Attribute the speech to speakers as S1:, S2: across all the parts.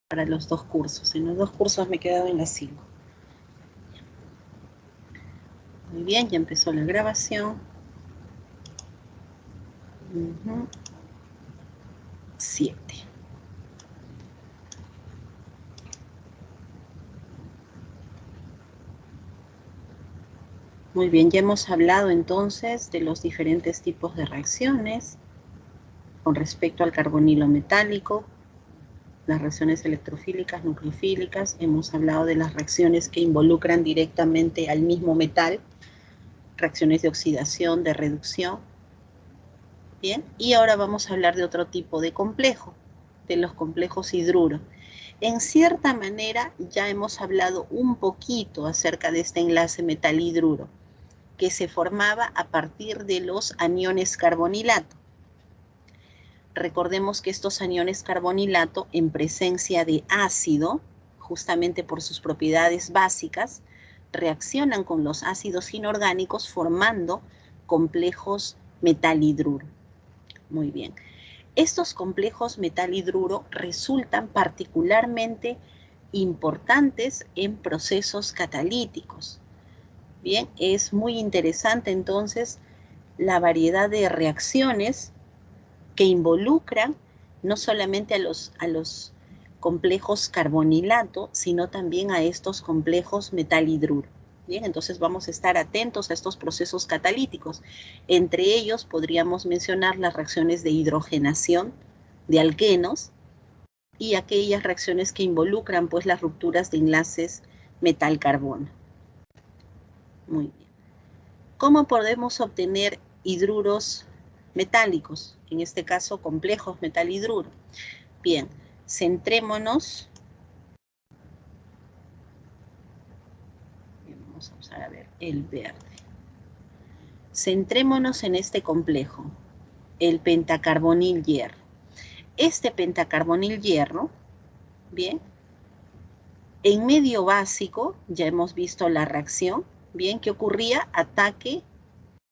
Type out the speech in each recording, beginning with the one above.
S1: para los dos cursos. En los dos cursos me he quedado en las 5. Muy bien, ya empezó la grabación. 7. Muy bien, ya hemos hablado entonces de los diferentes tipos de reacciones con respecto al carbonilo metálico, las reacciones electrofílicas, nucleofílicas. Hemos hablado de las reacciones que involucran directamente al mismo metal, reacciones de oxidación, de reducción. Bien, y ahora vamos a hablar de otro tipo de complejo, de los complejos hidruro. En cierta manera ya hemos hablado un poquito acerca de este enlace metal-hidruro, que se formaba a partir de los aniones carbonilato. Recordemos que estos aniones carbonilato, en presencia de ácido, justamente por sus propiedades básicas, reaccionan con los ácidos inorgánicos formando complejos metal-hidruro. Muy bien. Estos complejos metal-hidruro resultan particularmente importantes en procesos catalíticos. Bien, es muy interesante entonces la variedad de reacciones que involucran no solamente a los complejos carbonilato, sino también a estos complejos metal-hidruro. Bien, entonces vamos a estar atentos a estos procesos catalíticos. Entre ellos podríamos mencionar las reacciones de hidrogenación de alquenos y aquellas reacciones que involucran pues las rupturas de enlaces metal-carbono. Muy bien. ¿Cómo podemos obtener hidruros metálicos? En este caso, complejos metal-hidruro. Bien, centrémonos. Vamos a usar, a ver, el verde. Centrémonos en este complejo, el pentacarbonil hierro. Este pentacarbonil hierro, bien, en medio básico, ya hemos visto la reacción, bien, que ocurría ataque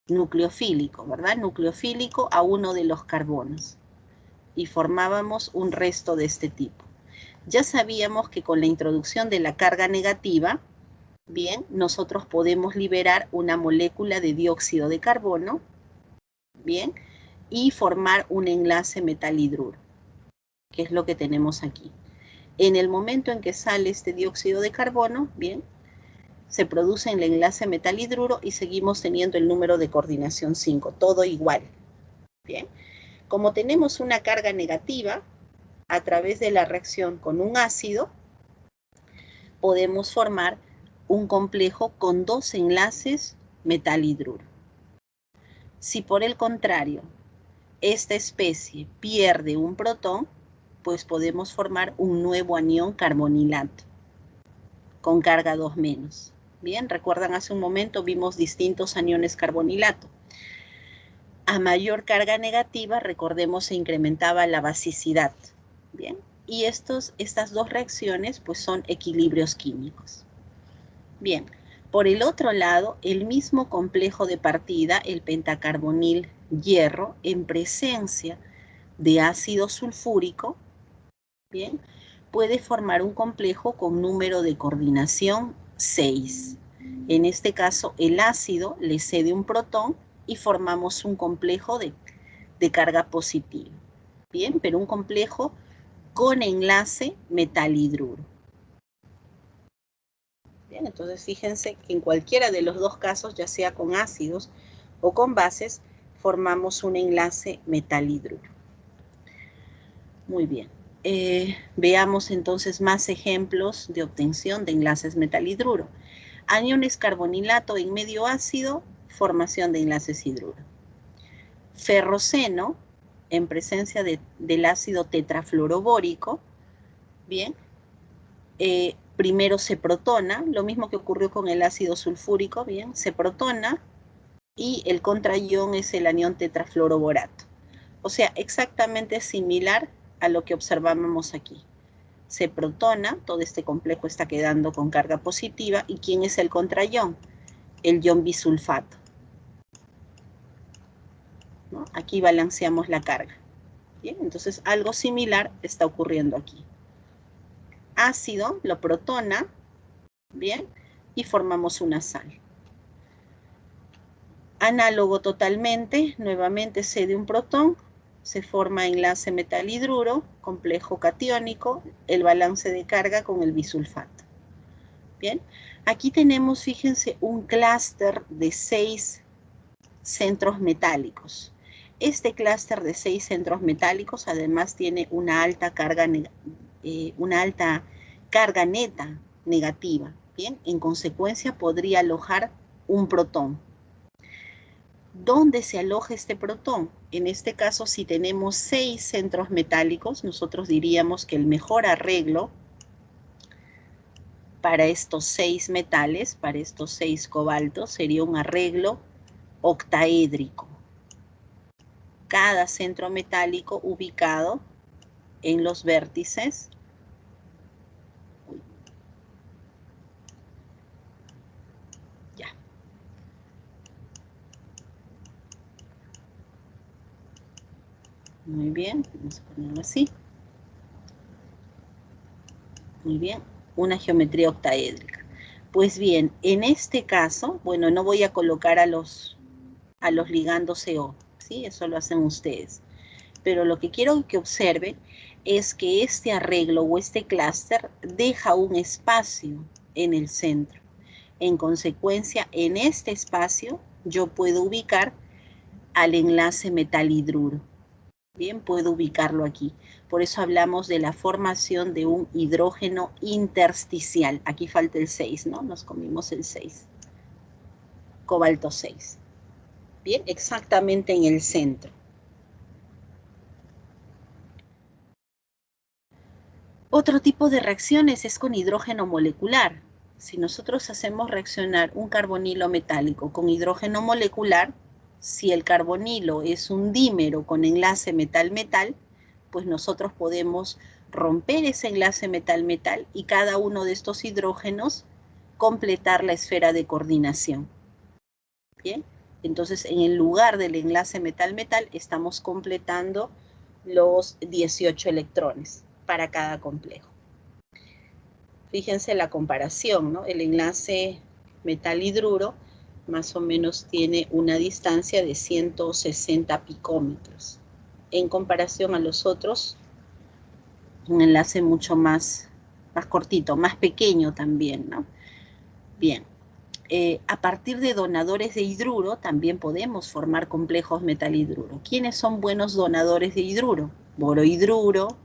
S1: nucleofílico, ¿verdad? Nucleofílico a uno de los carbonos. Y formábamos un resto de este tipo. Ya sabíamos que con la introducción de la carga negativa, bien, nosotros podemos liberar una molécula de dióxido de carbono, bien, y formar un enlace metal-hidruro, que es lo que tenemos aquí. En el momento en que sale este dióxido de carbono, bien, se produce el enlace metal-hidruro y seguimos teniendo el número de coordinación 5, todo igual. Bien, como tenemos una carga negativa, a través de la reacción con un ácido, podemos formar un complejo con dos enlaces metal-hidruro. Si por el contrario, esta especie pierde un protón, pues podemos formar un nuevo anión carbonilato con carga 2-. Bien, recuerdan hace un momento vimos distintos aniones carbonilato. A mayor carga negativa, recordemos, se incrementaba la basicidad. Bien, y estas dos reacciones pues son equilibrios químicos. Bien, por el otro lado, el mismo complejo de partida, el pentacarbonil hierro, en presencia de ácido sulfúrico, bien, puede formar un complejo con número de coordinación 6. En este caso, el ácido le cede un protón y formamos un complejo de carga positiva. Bien, pero un complejo con enlace metal-hidruro. Bien, entonces fíjense que en cualquiera de los dos casos, ya sea con ácidos o con bases, formamos un enlace metal-hidruro. Muy bien. Veamos entonces más ejemplos de obtención de enlaces metal-hidruro. Aniones carbonilato en medio ácido, formación de enlaces hidruro. Ferroceno, en presencia del ácido tetrafluorobórico, bien, primero se protona, lo mismo que ocurrió con el ácido sulfúrico, bien, se protona y el contraión es el anión tetrafluoroborato. O sea, exactamente similar a lo que observábamos aquí. Se protona, todo este complejo está quedando con carga positiva. ¿Y quién es el contraión? El ion bisulfato. ¿No? Aquí balanceamos la carga. Bien, entonces algo similar está ocurriendo aquí. ácido, lo protona, bien, y formamos una sal. Análogo totalmente, nuevamente cede un protón, se forma enlace metal-hidruro, complejo catiónico, el balance de carga con el bisulfato. Bien, aquí tenemos, fíjense, un clúster de 6 centros metálicos. Este clúster de 6 centros metálicos además tiene una alta carga neta negativa. Bien, en consecuencia podría alojar un protón. ¿Dónde se aloja este protón? En este caso, si tenemos 6 centros metálicos, nosotros diríamos que el mejor arreglo para estos 6 metales, para estos 6 cobaltos, sería un arreglo octaédrico. Cada centro metálico ubicado en los vértices Muy bien, vamos a ponerlo así. Muy bien, una geometría octaédrica. Pues bien, en este caso, bueno, no voy a colocar a los ligandos CO, ¿sí? Eso lo hacen ustedes. Pero lo que quiero que observen es que este arreglo o este clúster deja un espacio en el centro. En consecuencia, en este espacio yo puedo ubicar al enlace metal-hidruro. Bien, puedo ubicarlo aquí. Por eso hablamos de la formación de un hidrógeno intersticial. Aquí falta el 6, ¿no? Nos comimos el 6. Cobalto 6. Bien, exactamente en el centro. Otro tipo de reacciones es con hidrógeno molecular. Si nosotros hacemos reaccionar un carbonilo metálico con hidrógeno molecular, si el carbonilo es un dímero con enlace metal-metal, pues nosotros podemos romper ese enlace metal-metal y cada uno de estos hidrógenos completar la esfera de coordinación. Bien, entonces en el lugar del enlace metal-metal estamos completando los 18 electrones para cada complejo. Fíjense la comparación, ¿no? El enlace metal-hidruro más o menos tiene una distancia de 160 picómetros. En comparación a los otros, un enlace mucho más cortito, más pequeño también, ¿no? Bien, a partir de donadores de hidruro también podemos formar complejos metal-hidruro. ¿Quiénes son buenos donadores de hidruro? Borohidruro,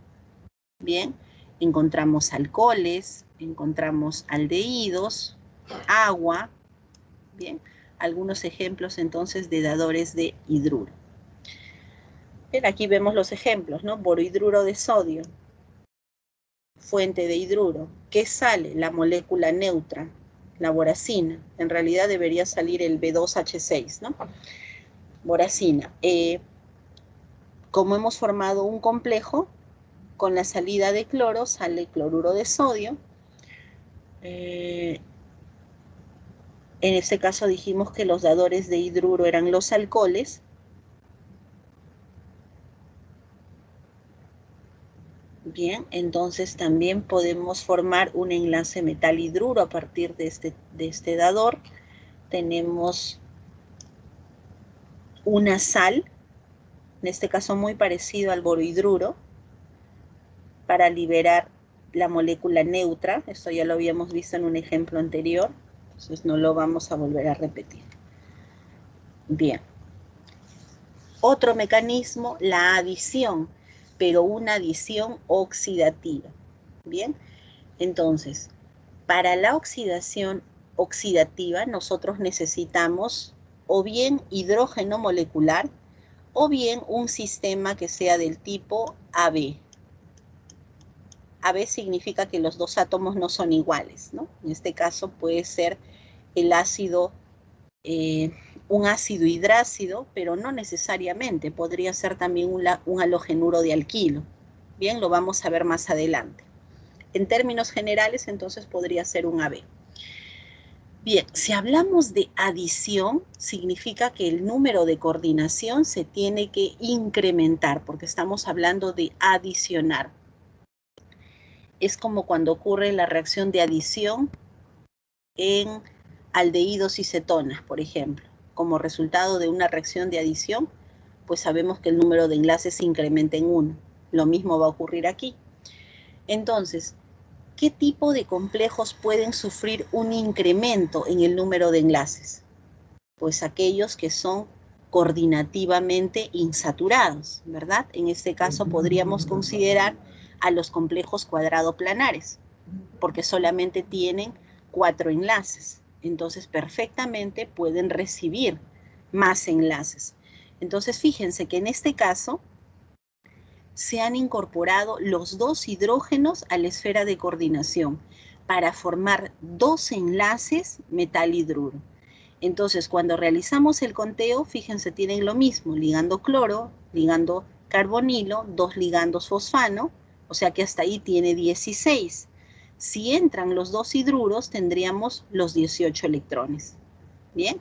S1: bien, encontramos alcoholes, encontramos aldehídos, agua, bien, algunos ejemplos entonces de dadores de hidruro. Bien, aquí vemos los ejemplos, ¿no? Borohidruro de sodio, fuente de hidruro. ¿Qué sale? La molécula neutra, la boracina. En realidad debería salir el B2H6, ¿no? Boracina. Como hemos formado un complejo, con la salida de cloro sale cloruro de sodio. En este caso dijimos que los dadores de hidruro eran los alcoholes. Bien, entonces también podemos formar un enlace metal-hidruro a partir de este dador. Tenemos una sal, en este caso muy parecido al borohidruro, para liberar la molécula neutra. Esto ya lo habíamos visto en un ejemplo anterior, entonces no lo vamos a volver a repetir. Bien. Otro mecanismo, la adición, pero una adición oxidativa. Bien, entonces, para la oxidación oxidativa nosotros necesitamos o bien hidrógeno molecular o bien un sistema que sea del tipo AB. AB significa que los dos átomos no son iguales, ¿no? En este caso puede ser el ácido, un ácido hidrácido, pero no necesariamente, podría ser también un halogenuro de alquilo. Bien, lo vamos a ver más adelante. En términos generales, entonces podría ser un AB. Bien, si hablamos de adición, significa que el número de coordinación se tiene que incrementar, porque estamos hablando de adicionar. es como cuando ocurre la reacción de adición en aldehídos y cetonas, por ejemplo. Como resultado de una reacción de adición, pues sabemos que el número de enlaces se incrementa en 1. Lo mismo va a ocurrir aquí. Entonces, ¿qué tipo de complejos pueden sufrir un incremento en el número de enlaces? Pues aquellos que son coordinativamente insaturados, ¿verdad? En este caso podríamos considerar a los complejos cuadrado-planares, porque solamente tienen 4 enlaces. Entonces, perfectamente pueden recibir más enlaces. Entonces, fíjense que en este caso se han incorporado los 2 hidrógenos a la esfera de coordinación para formar 2 enlaces metal-hidruro. Entonces, cuando realizamos el conteo, fíjense, tienen lo mismo, ligando cloro, ligando carbonilo, 2 ligandos fosfano, o sea que hasta ahí tiene 16. Si entran los 2 hidruros, tendríamos los 18 electrones. Bien,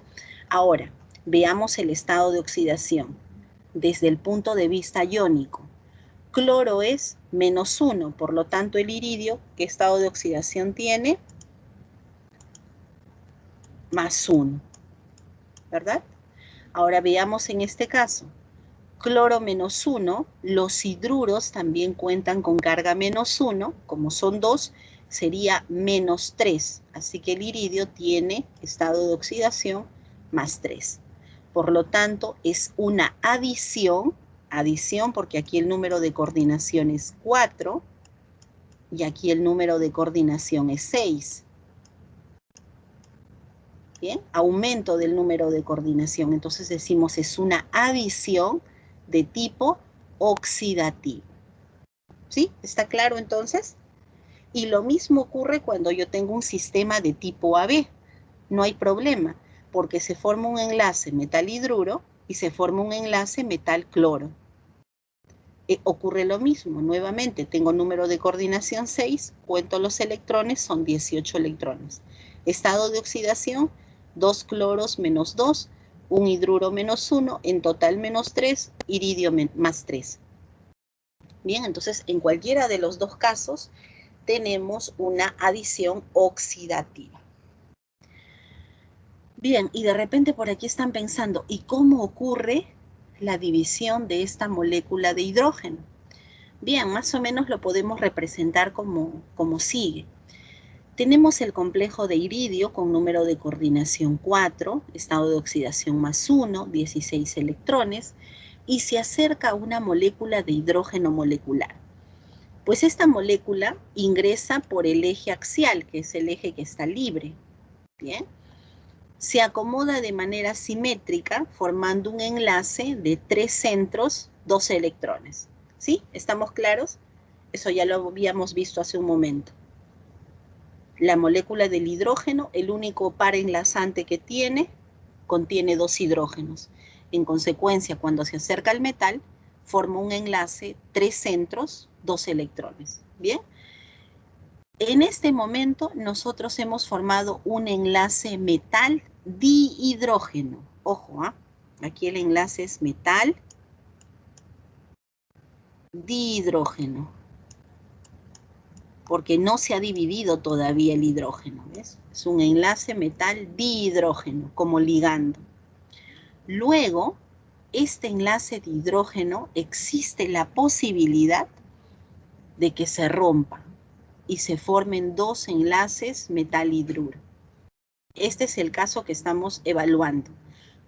S1: ahora veamos el estado de oxidación desde el punto de vista iónico. Cloro es -1, por lo tanto el iridio, ¿qué estado de oxidación tiene? +1, ¿verdad? Ahora veamos en este caso. Cloro -1, los hidruros también cuentan con carga -1, como son 2, sería -3, así que el iridio tiene estado de oxidación +3. Por lo tanto, es una adición porque aquí el número de coordinación es 4 y aquí el número de coordinación es 6. Bien, aumento del número de coordinación. Entonces decimos es una adición de tipo oxidativo. ¿Sí? ¿Está claro entonces? Y lo mismo ocurre cuando yo tengo un sistema de tipo AB. No hay problema, porque se forma un enlace metal-hidruro y se forma un enlace metal-cloro. Ocurre lo mismo, nuevamente, tengo número de coordinación 6, cuento los electrones, son 18 electrones. Estado de oxidación, 2 cloros menos 2, un hidruro menos 1, en total menos 3, iridio más 3. Bien, entonces en cualquiera de los dos casos tenemos una adición oxidativa. Bien, y de repente por aquí están pensando, ¿y cómo ocurre la división de esta molécula de hidrógeno? Bien, más o menos lo podemos representar como sigue. Tenemos el complejo de iridio con número de coordinación 4, estado de oxidación +1, 16 electrones, y se acerca a una molécula de hidrógeno molecular. Pues esta molécula ingresa por el eje axial, que es el eje que está libre. Bien. Se acomoda de manera simétrica, formando un enlace de 3 centros, 2 electrones. ¿Sí? ¿Estamos claros? Eso ya lo habíamos visto hace un momento. La molécula del hidrógeno, el único par enlazante que tiene, contiene 2 hidrógenos. En consecuencia, cuando se acerca al metal, forma un enlace, 3 centros, 2 electrones. ¿Bien? En este momento, nosotros hemos formado un enlace metal dihidrógeno. Ojo, ¿eh? Aquí el enlace es metal dihidrógeno, porque no se ha dividido todavía el hidrógeno, ¿ves? Es un enlace metal dihidrógeno, como ligando. Luego, este enlace de hidrógeno existe la posibilidad de que se rompa y se formen 2 enlaces metal-hidruro. Este es el caso que estamos evaluando.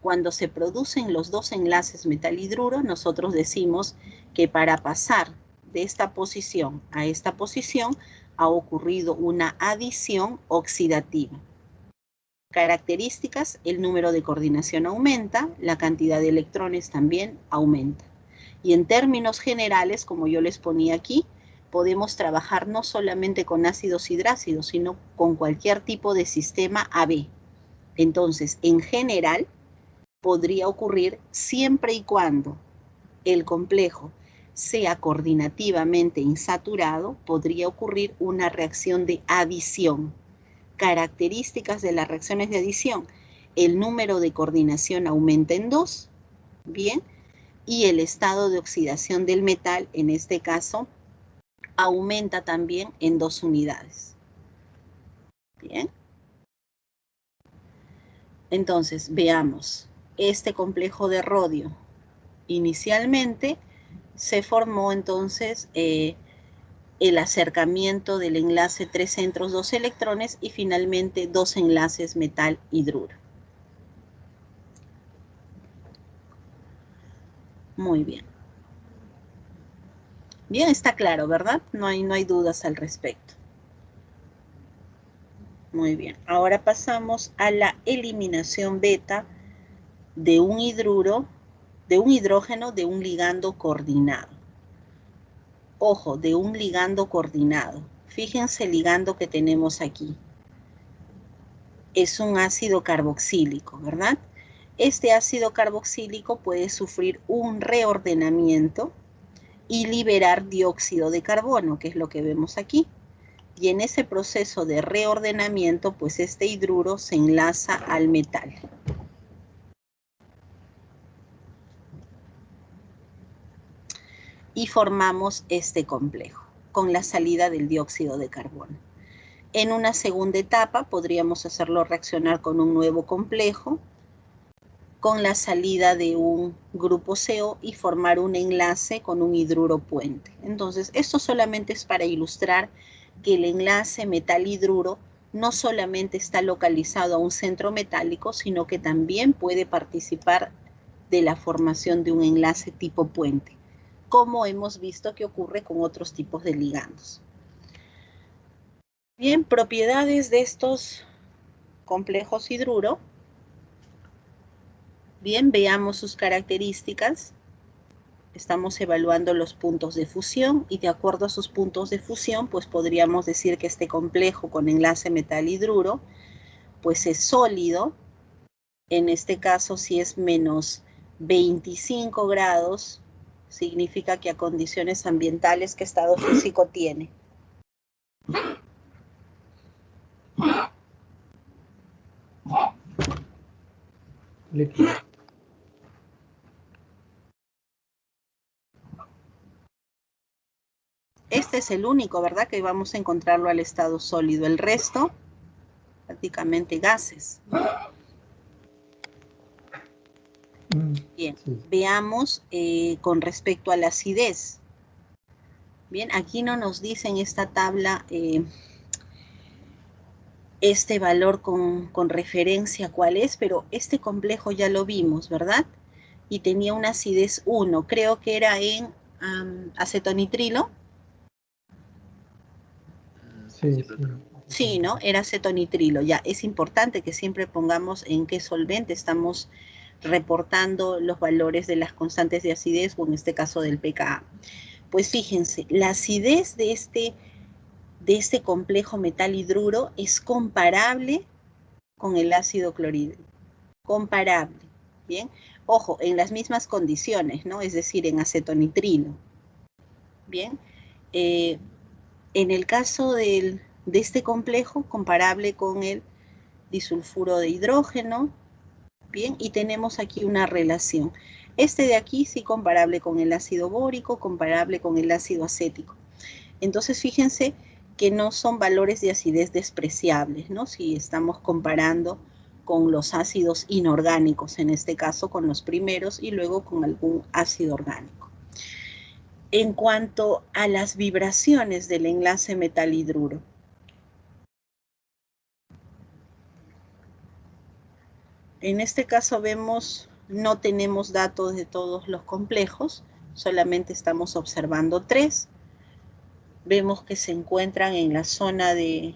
S1: Cuando se producen los 2 enlaces metal-hidruro, nosotros decimos que para pasar de esta posición a esta posición ha ocurrido una adición oxidativa. Características: el número de coordinación aumenta, la cantidad de electrones también aumenta. Y en términos generales, como yo les ponía aquí, podemos trabajar no solamente con ácidos hidrácidos, sino con cualquier tipo de sistema AB. Entonces, en general, podría ocurrir siempre y cuando el complejo sea coordinativamente insaturado, podría ocurrir una reacción de adición. Características de las reacciones de adición: el número de coordinación aumenta en 2, bien, y el estado de oxidación del metal, en este caso, aumenta también en 2 unidades. Bien. Entonces, veamos. Este complejo de rodio inicialmente se formó entonces el acercamiento del enlace 3 centros, 2 electrones y finalmente 2 enlaces metal-hidruro. Muy bien. Bien, está claro, ¿verdad? No hay dudas al respecto. Muy bien. Ahora pasamos a la eliminación beta de un hidruro, de un hidrógeno de un ligando coordinado. Ojo, de un ligando coordinado. Fíjense el ligando que tenemos aquí. Es un ácido carboxílico, ¿verdad? Este ácido carboxílico puede sufrir un reordenamiento y liberar dióxido de carbono, que es lo que vemos aquí. Y en ese proceso de reordenamiento, pues este hidruro se enlaza al metal. Y formamos este complejo, con la salida del dióxido de carbono. En una segunda etapa podríamos hacerlo reaccionar con un nuevo complejo, con la salida de un grupo CO y formar un enlace con un hidruro puente. Entonces, esto solamente es para ilustrar que el enlace metal-hidruro no solamente está localizado a un centro metálico, sino que también puede participar de la formación de un enlace tipo puente, como hemos visto que ocurre con otros tipos de ligandos. Bien, propiedades de estos complejos hidruro. Bien, veamos sus características. Estamos evaluando los puntos de fusión y de acuerdo a sus puntos de fusión, pues podríamos decir que este complejo con enlace metal-hidruro, pues es sólido. En este caso, si es menos 25 grados, significa que a condiciones ambientales, ¿qué estado físico tiene?
S2: Líquido.
S1: Este es el único, ¿verdad? Que vamos a encontrarlo al estado sólido. El resto, prácticamente gases. Bien,
S2: Sí.
S1: veamos con respecto a la acidez. Bien, aquí no nos dice en esta tabla este valor con referencia a cuál es, pero este complejo ya lo vimos, ¿verdad? Y tenía una acidez 1, creo que era en acetonitrilo.
S2: Sí, sí.
S1: Sí, ¿no? Era acetonitrilo. Ya, es importante que siempre pongamos en qué solvente estamos reportando los valores de las constantes de acidez, o en este caso del pKa. Pues fíjense, la acidez de este complejo metal-hidruro es comparable con el ácido clorhídrico. Comparable, ¿bien? Ojo, en las mismas condiciones, ¿no? Es decir, en acetonitrilo. Bien. En el caso de este complejo, comparable con el disulfuro de hidrógeno, bien, y tenemos aquí una relación. Este de aquí sí comparable con el ácido bórico, comparable con el ácido acético. Entonces fíjense que no son valores de acidez despreciables, ¿no? Si estamos comparando con los ácidos inorgánicos, en este caso con los primeros y luego con algún ácido orgánico. En cuanto a las vibraciones del enlace metal-hidruro, en este caso vemos, no tenemos datos de todos los complejos, solamente estamos observando 3. Vemos que se encuentran en la zona de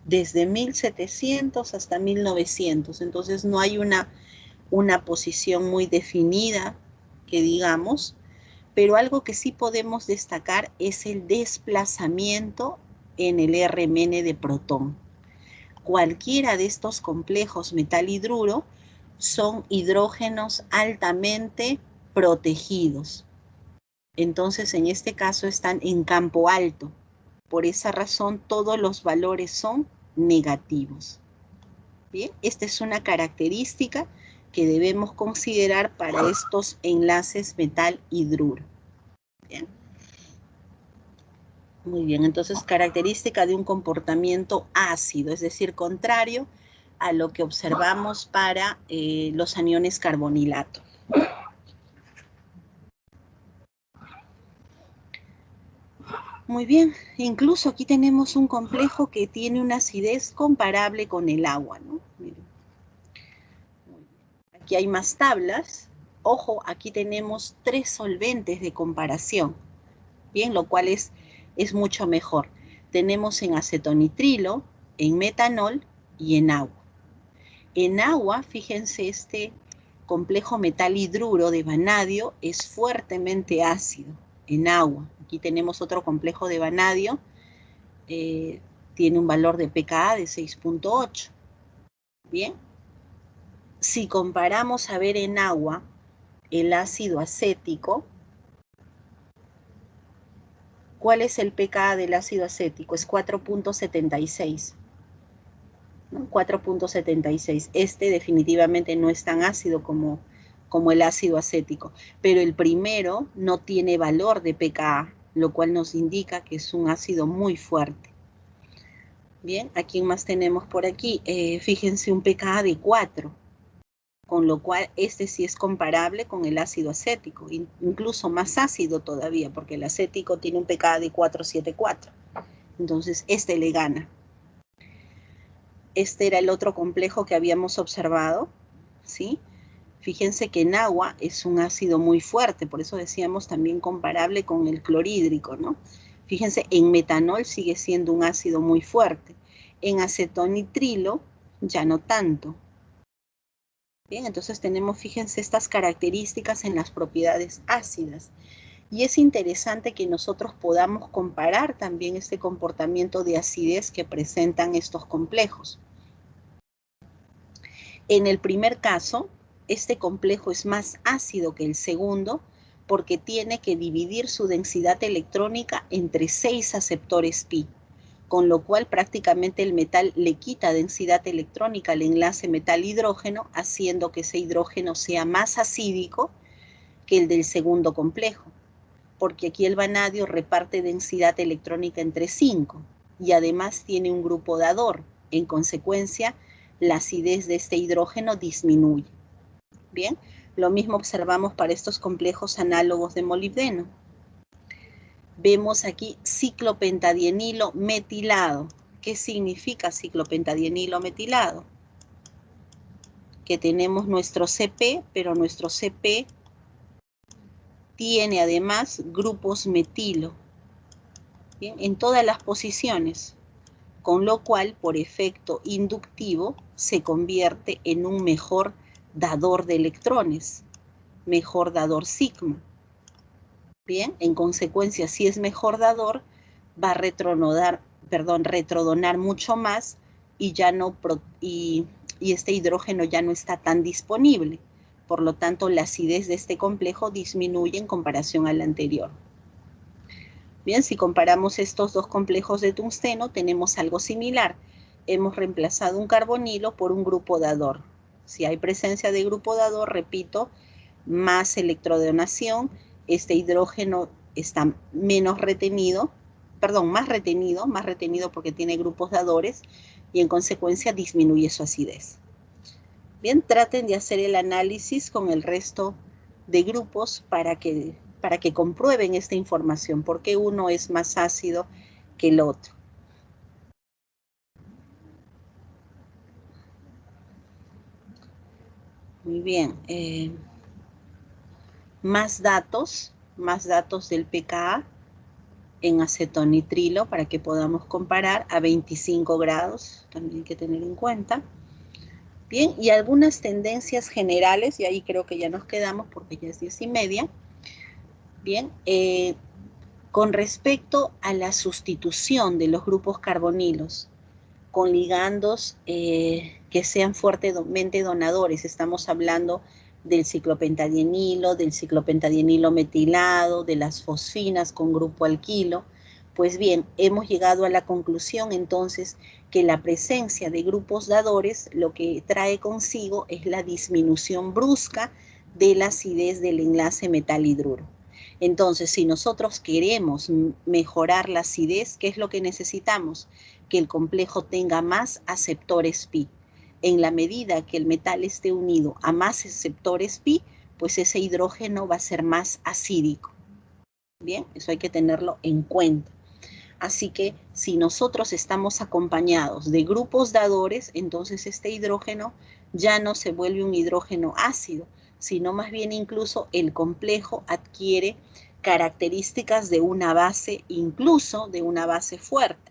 S1: desde 1700 hasta 1900, entonces no hay una posición muy definida que digamos, pero algo que sí podemos destacar es el desplazamiento en el RMN de protón. Cualquiera de estos complejos metal-hidruro son hidrógenos altamente protegidos. Entonces, en este caso están en campo alto. Por esa razón, todos los valores son negativos. Bien, esta es una característica que debemos considerar para estos enlaces metal-hidruro. Bien. Muy bien, entonces característica de un comportamiento ácido, es decir, contrario a lo que observamos para los aniones carbonilato. Muy bien, incluso aquí tenemos un complejo que tiene una acidez comparable con el agua, ¿no? Miren. Aquí hay más tablas. Ojo, aquí tenemos 3 solventes de comparación, bien, lo cual es mucho mejor. Tenemos en acetonitrilo, en metanol y en agua. En agua, fíjense, este complejo metal hidruro de vanadio es fuertemente ácido en agua. Aquí tenemos otro complejo de vanadio, tiene un valor de pKa de 6.8. Bien. Si comparamos a ver en agua el ácido acético, ¿cuál es el pKa del ácido acético? Es 4.76. ¿no? 4.76. Este definitivamente no es tan ácido como el ácido acético, pero el primero no tiene valor de pKa, lo cual nos indica que es un ácido muy fuerte. Bien, ¿a quién más tenemos por aquí? Fíjense, un pKa de 4, con lo cual este sí es comparable con el ácido acético, incluso más ácido todavía, porque el acético tiene un pKa de 4.74. Entonces este le gana. Este era el otro complejo que habíamos observado, ¿sí? Fíjense que en agua es un ácido muy fuerte, por eso decíamos también comparable con el clorhídrico, ¿no? Fíjense, en metanol sigue siendo un ácido muy fuerte. En acetonitrilo ya no tanto. Bien, entonces tenemos, fíjense, estas características en las propiedades ácidas. Y es interesante que nosotros podamos comparar también este comportamiento de acidez que presentan estos complejos. En el primer caso, este complejo es más ácido que el segundo porque tiene que dividir su densidad electrónica entre 6 aceptores pi, con lo cual prácticamente el metal le quita densidad electrónica al enlace metal-hidrógeno, haciendo que ese hidrógeno sea más acídico que el del segundo complejo, porque aquí el vanadio reparte densidad electrónica entre 5 y además tiene un grupo dador. En consecuencia, la acidez de este hidrógeno disminuye. Bien, lo mismo observamos para estos complejos análogos de molibdeno. Vemos aquí ciclopentadienilo metilado. ¿Qué significa ciclopentadienilo metilado? Que tenemos nuestro CP, pero nuestro CP tiene además grupos metilo, ¿bien? En todas las posiciones, con lo cual por efecto inductivo se convierte en un mejor dador de electrones, mejor dador sigma. Bien, en consecuencia, si es mejor dador, va a retrodonar mucho más y ya no y este hidrógeno ya no está tan disponible. Por lo tanto, la acidez de este complejo disminuye en comparación al anterior. Bien, si comparamos estos dos complejos de tungsteno, tenemos algo similar. Hemos reemplazado un carbonilo por un grupo dador. Si hay presencia de grupo dador, repito, más electrodonación, este hidrógeno está menos retenido, más retenido porque tiene grupos dadores y en consecuencia disminuye su acidez. Bien, traten de hacer el análisis con el resto de grupos para que comprueben esta información, porque uno es más ácido que el otro. Muy bien. Más datos del pKa en acetonitrilo para que podamos comparar a 25 grados, también hay que tener en cuenta. Bien, y algunas tendencias generales, y ahí creo que ya nos quedamos porque ya es 10:30. Bien, con respecto a la sustitución de los grupos carbonilos con ligandos que sean fuertemente donadores, estamos hablando del ciclopentadienilo, del ciclopentadienilo metilado, de las fosfinas con grupo alquilo. Pues bien, hemos llegado a la conclusión entonces que la presencia de grupos dadores lo que trae consigo es la disminución brusca de la acidez del enlace metal-hidruro. Entonces, si nosotros queremos mejorar la acidez, ¿qué es lo que necesitamos? Que el complejo tenga más aceptores pi. En la medida que el metal esté unido a más aceptores pi, pues ese hidrógeno va a ser más acídico. Bien, eso hay que tenerlo en cuenta. Así que si nosotros estamos acompañados de grupos dadores, entonces este hidrógeno ya no se vuelve un hidrógeno ácido, sino más bien incluso el complejo adquiere características de una base, incluso de una base fuerte.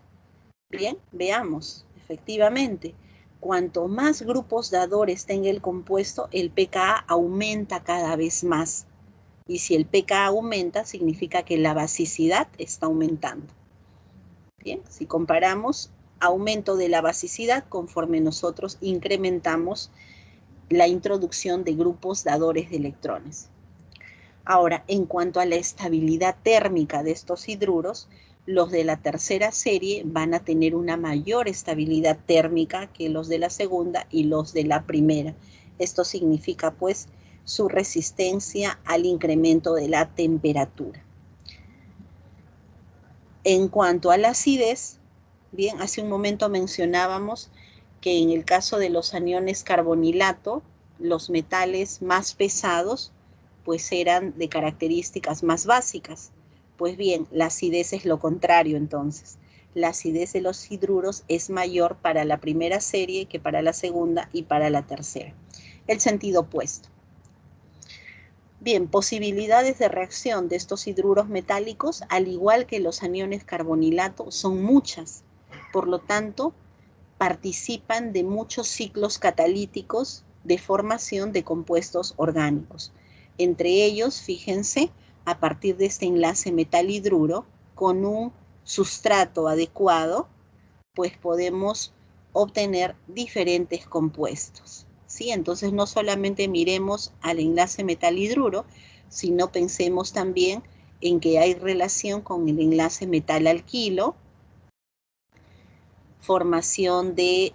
S1: Bien, veamos, efectivamente, cuanto más grupos dadores tenga el compuesto, el pKa aumenta cada vez más. Y si el pKa aumenta, significa que la basicidad está aumentando. Bien, si comparamos aumento de la basicidad conforme nosotros incrementamos la introducción de grupos dadores de electrones. Ahora, en cuanto a la estabilidad térmica de estos hidruros, los de la tercera serie van a tener una mayor estabilidad térmica que los de la segunda y los de la primera. Esto significa, pues, su resistencia al incremento de la temperatura. En cuanto a la acidez, bien, hace un momento mencionábamos que en el caso de los aniones carbonilato, los metales más pesados, pues eran de características más básicas. Pues bien, la acidez es lo contrario entonces. La acidez de los hidruros es mayor para la primera serie que para la segunda y para la tercera. El sentido opuesto. Bien, posibilidades de reacción de estos hidruros metálicos, al igual que los aniones carbonilato, son muchas. Por lo tanto, participan de muchos ciclos catalíticos de formación de compuestos orgánicos. Entre ellos, fíjense, a partir de este enlace metal-hidruro, con un sustrato adecuado, pues podemos obtener diferentes compuestos. ¿Sí? Entonces no solamente miremos al enlace metal-hidruro, sino pensemos también en que hay relación con el enlace metal-alquilo, formación de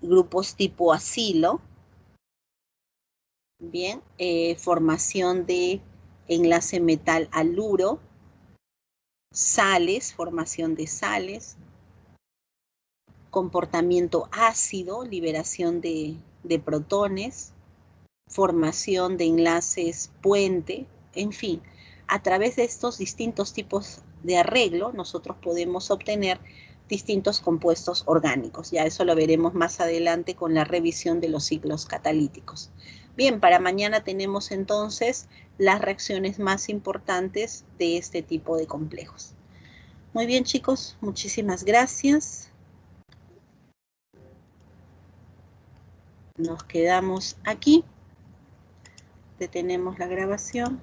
S1: grupos tipo acilo, bien, formación de enlace metal-aluro, sales, formación de sales, comportamiento ácido, liberación de protones, formación de enlaces puente, en fin, a través de estos distintos tipos de arreglo nosotros podemos obtener distintos compuestos orgánicos. Ya eso lo veremos más adelante con la revisión de los ciclos catalíticos. Bien, para mañana tenemos entonces las reacciones más importantes de este tipo de complejos. Muy bien, chicos, muchísimas gracias. Nos quedamos aquí. Detenemos la grabación.